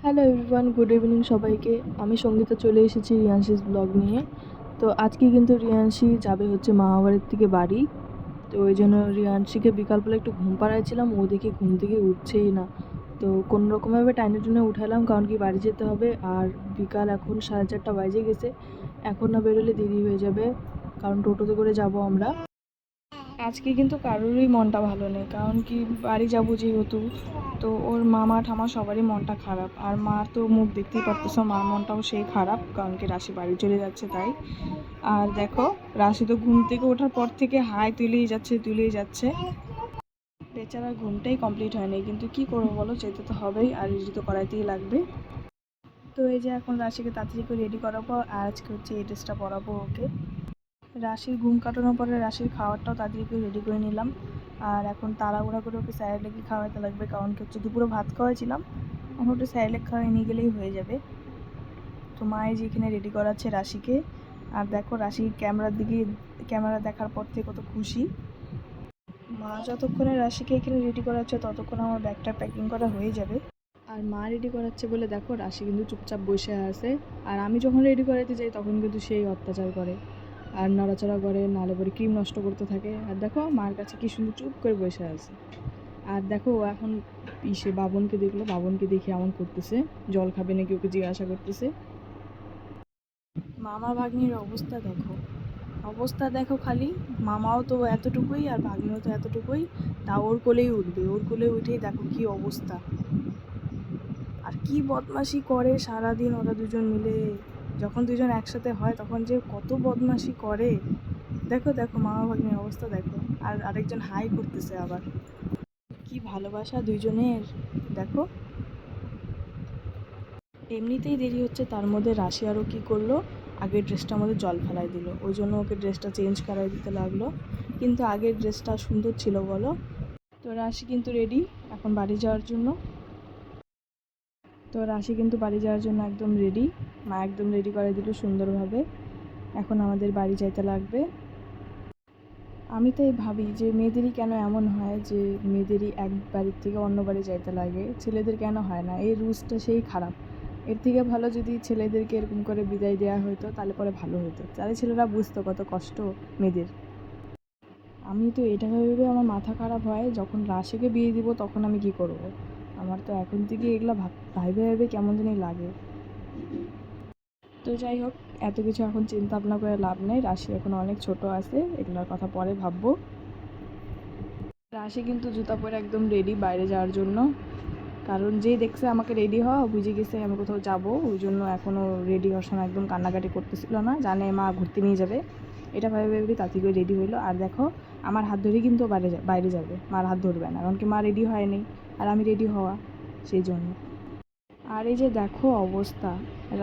Hello everyone, good evening সবাইকে। আমি সঙ্গীতা চলে এসেছি রিয়াংশীস ব্লগ নিয়ে। তো আজকে কিন্তু রিয়াংশী যাবে হচ্ছে মামাবাড়ির থেকে বাড়ি। তো ওই জন্য রিয়াংশীকে বিকালবেলা একটু ঘুম পাড়াইছিলাম, ও দেখি ঘুম থেকে উঠছেই না। তো কোনো রকমভাবে টাইনে টুনে উঠালাম, কারণ কি বাড়ি যেতে হবে। আর বিকাল এখন 4:30 বাজে গেছে, এখন না বেরোলে দেরি হয়ে যাবে, কারণ টোটোতে করে যাব আমরা। আজকে কিন্তু কারোরই মনটা ভালো নেই, কারণ কি বাড়ি যাবো যেহেতু, তো ওর মামা ঠামা সবারই মনটা খারাপ। আর মার তো মুখ দেখতেই পারতেছো, মার মনটাও সেই খারাপ, কারণ কি রাশি বাড়ি চলে যাচ্ছে তাই। আর দেখো, রাশি তো ঘুম থেকে ওঠার পর থেকে হাই তুলেই যাচ্ছে। বেচারার ঘুমটাই কমপ্লিট হয়নি, কিন্তু কি করবো বলো, যেতে তো হবেই, আর রেডি তো করাইতেই লাগবে। তো এই যে এখন রাশিকে তাড়াতাড়ি করে রেডি করাবো, আর আজকে হচ্ছে এই ড্রেসটা পরাবো ওকে। রাশির ঘুম কাটানোর পরে রাশির খাবারটাও তাদেরকে রেডি করে নিলাম। আর এখন তাড়াহুড়া করে ওকে স্যারেলেকই খাওয়াতে লাগবে, কারণ কি হচ্ছে দুপুরে ভাত খাওয়াইছিলাম, এখন একটু স্যারেলেক খাওয়াই নিয়ে গেলেই হয়ে যাবে। তো মায়ে যেখানে রেডি করাচ্ছে রাশিকে। আর দেখো রাশি ক্যামেরা দেখার পর থেকে কত খুশি। মা যতক্ষণে রাশিকে এখানে রেডি করাচ্ছে ততক্ষণ আমার ব্যাগটা প্যাকিং করা হয়ে যাবে। আর মা রেডি করাচ্ছে বলে দেখো রাশি কিন্তু চুপচাপ বসে আছে। আর আমি যখন রেডি করাতে যাই তখন কিন্তু সেই অত্যাচার করে, আর নড়াচড়া করে, নালে পরে ক্রিম নষ্ট করতে থাকে। আর দেখো মার কাছে কি সুন্দর চুপ করে বসে আছে। আর দেখো ও এখন বাবনকে দেখলো, বাবনকে দেখে এমন করতেছে, জল খাবে নাকি ওকে জিজ্ঞাসা করতেছে। মামা ভাগ্নির অবস্থা দেখো খালি। মামাও তো এতটুকুই আর ভাগ্নিও তো এতটুকুই, তা ওর কোলেই উঠবে, ওর কোলে উঠেই দেখো কি অবস্থা। আর কি বদমাশি করে সারাদিন ওরা দুজন মিলে, যখন দুজন একসাথে হয় তখন যে কত বদমাশি করে। দেখো দেখো মামা ভাগ্নের অবস্থা দেখো, আর আরেকজন হাই করতেছে আবার। কি ভালোবাসা দুইজনের, দেখো। এমনিতেই দেরি হচ্ছে, তার মধ্যে রাশি আরও কী করলো, আগের ড্রেসটার মধ্যে জল ফেলাই দিল, ওই জন্য ওকে ড্রেসটা চেঞ্জ করাই দিতে লাগলো। কিন্তু আগের ড্রেসটা সুন্দর ছিল বলো। তো রাশি কিন্তু রেডি এখন বাড়ি যাওয়ার জন্য। একদম রেডি, মা একদম রেডি করে দিল সুন্দরভাবে। এখন আমাদের বাড়ি যাইতে লাগবে। আমি তাই ভাবি যে মেয়েদেরই কেন এমন হয় যে মেয়েদেরই এক বাড়ির থেকে অন্য বাড়ি যাইতে লাগে, ছেলেদের কেন হয় না? এই রুলসটা সেই খারাপ। এর থেকে ভালো যদি ছেলেদেরকে এরকম করে বিদায় দেওয়া হতো তাহলে পরে ভালো হতো, তাহলে ছেলেরা বুঝতো কত কষ্ট মেয়েদের। আমি তো এটা ভেবে আমার মাথা খারাপ হয়, যখন রাশিকে বিয়ে দিব তখন আমি কি করব। আমার তো এখন থেকে এগুলো ভাইবে কেমন জানি লাগে। তো যাই হোক, এত কিছু এখন চিন্তা ভাবনা করে লাভ নেই, রাশি এখন অনেক ছোট আছে, এগুলোর কথা পরে ভাববো। রাশি কিন্তু জুতা পরে একদম রেডি বাইরে যাওয়ার জন্য, কারণ যেই দেখছে আমাকে রেডি হওয়া বুঝে গেছে আমি কোথাও যাব, ওই জন্য এখনও রেডি হওয়ার সময় একদম কান্নাকাটি করতেছিল না, জানে মা ঘুরতে নিয়ে যাবে, এটা ভেবে তাড়াতাড়ি করে রেডি হইলো। আর দেখো আমার হাত ধরেই কিন্তু বাইরে যাবে, মার হাত ধরবে না, কারণ কি মা রেডি হয়নি আর আমি রেডি হওয়া, সেই জন্য। আর এই যে দেখো অবস্থা,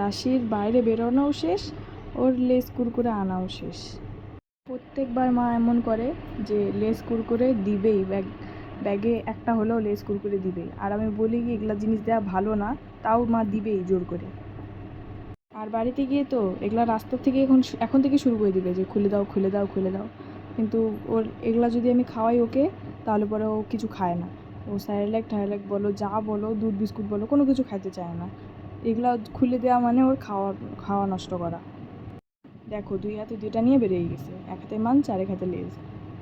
রাশির বাইরে বেরোনোও শেষ, ওর লেস কুরকুরে আনাও শেষ। প্রত্যেকবার মা এমন করে যে লেস কুরকুরে দিবেই, ব্যাগে একটা হলেও লেস কুরকুরে দিবেই। আর আমি বলি কি এগুলা জিনিস দেওয়া ভালো না, তাও মা দিবেই জোর করে। আর বাড়িতে গিয়ে তো এগুলা রাস্তা থেকে এখন থেকে শুরু করে দিবে যে খুলে দাও খুলে দাও খুলে দাও। কিন্তু ওর এগুলা যদি আমি খাওয়াই ওকে, তাহলে পরে ও কিছু খায় না। ও স্যারেলাক বলো, যা বলো, দুধ বিস্কুট বলো, কোনো কিছু খাইতে চায় না। এগুলা খুলে দেওয়া মানে ওর খাওয়া নষ্ট করা। দেখো দুই হাতে দুইটা নিয়ে বেরিয়ে গেছে, এক হাতে মাঞ্চ আর এক হাতে লেজ।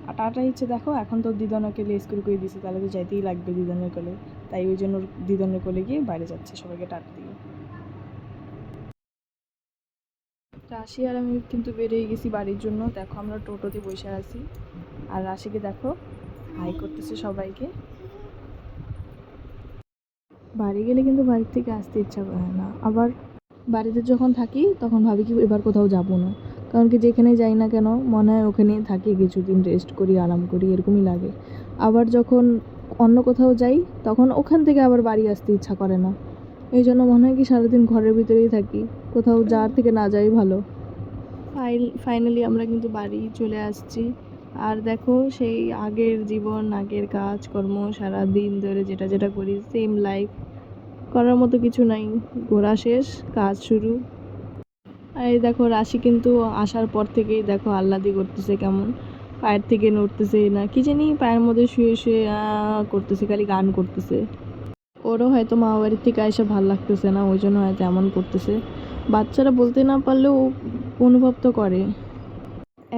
আর টাটা ইচ্ছে দেখো, এখন তো দিদনকে লেজ করে দিছে, তাহলে তো যাইতেই লাগবে দিদনের কোলে। তাই ওই জন্য দিদনের কোলে গিয়ে বাইরে যাচ্ছে সবাইকে টাটা দিয়ে। রাশি আর আমি কিন্তু বেরিয়ে গেছি বাড়ির জন্য, দেখো আমরা টোটোতে বসে আছি। আর রাশিকে দেখো হাই করতেছে সবাইকে। বাড়ি গেলে কিন্তু বাড়ির থেকে আসতে ইচ্ছা করে না, আবার বাড়িতে যখন থাকি তখন ভাবি কি এবার কোথাও যাব না, কারণ কি যেখানে যাই না কেন মনে হয় ওখানেই থাকি, কিছুদিন রেস্ট করি, আরাম করি, এরকমই লাগে। আবার যখন অন্য কোথাও যাই তখন ওখান থেকে আবার বাড়ি আসতে ইচ্ছা করে না। এই জন্য মনে হয় কি সারাদিন ঘরের ভিতরেই থাকি, কোথাও যাওয়ার থেকে না যাই ভালো। ফাইনালি আমরা কিন্তু বাড়ি চলে আসছি। আর দেখো সেই আগের জীবন, আগের কাজকর্ম, সারা দিন ধরে যেটা যেটা করি সেম লাইফ, করার মতো কিছু নাই। ঘোরা শেষ, কাজ শুরু। আর এই দেখো রাশি কিন্তু আসার পর থেকেই দেখো আহ্লাদি করতেছে, কেমন পায়ের থেকে নড়তেছে না কি জানি, পায়ের মধ্যে শুয়ে শুয়ে করতেছে, খালি গান করতেছে। ওরও হয়তো মা বাড়ির থেকে এসে ভালো লাগতেছে না, ওই জন্য হয়তো এমন করতেছে। বাচ্চারা বলতে না পারলেও অনুভব তো করে।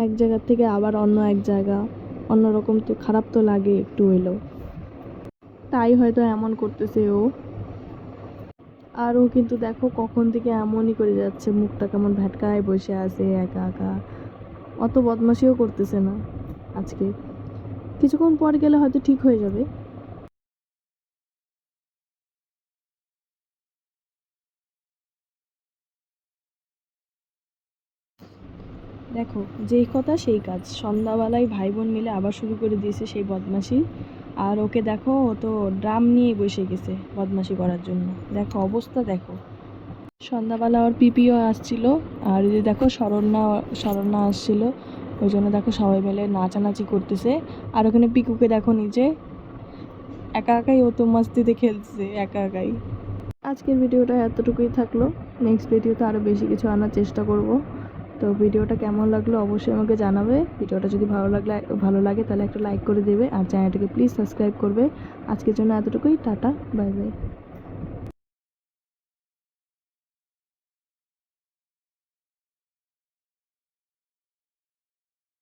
এক জায়গার থেকে আবার অন্য এক জায়গা, অন্যরকম তো খারাপ তো লাগে একটু হইলেও, তাই হয়তো এমন করতেছে ও। আর ও কিন্তু দেখো কখন থেকে এমনই করে যাচ্ছে, মুখটা কেমন ভ্যাটকায় বসে আছে একা একা, অত বদমাশিও করতেছে না আজকে। কিছুক্ষণ পর গেলে হয়তো ঠিক হয়ে যাবে। দেখো যেই কথা সেই কাজ, সন্ধ্যাবেলায় ভাই বোন মিলে আবার শুরু করে দিয়েছে সেই বদমাশি। আর ওকে দেখো, ও তো ড্রাম নিয়ে বসে গেছে বদমাশি করার জন্য, দেখো অবস্থা দেখো। সন্ধ্যাবেলা ওর পিপিও আসছিল, আর এই যে দেখো শরণ্যা আসছিল, ওই জন্য দেখো সবাই মিলে নাচানাচি করতেছে। আর ওখানে পিকুকে দেখো নিচে একা একাই, ও তো মাস্তিতে খেলছে একা একাই। আজকের ভিডিওটা এতটুকুই থাকলো, নেক্সট ভিডিওতে আরও বেশি কিছু আনার চেষ্টা করব। তো ভিডিওটা কেমন লাগলো অবশ্যই আমাকে জানাবে। ভিডিওটা যদি ভালো লাগে তাহলে একটা লাইক করে দেবে, আর চ্যানেলটাকে প্লিজ সাবস্ক্রাইব করবে। আজকের জন্য এতটুকুই, টাটা, বাই বাই।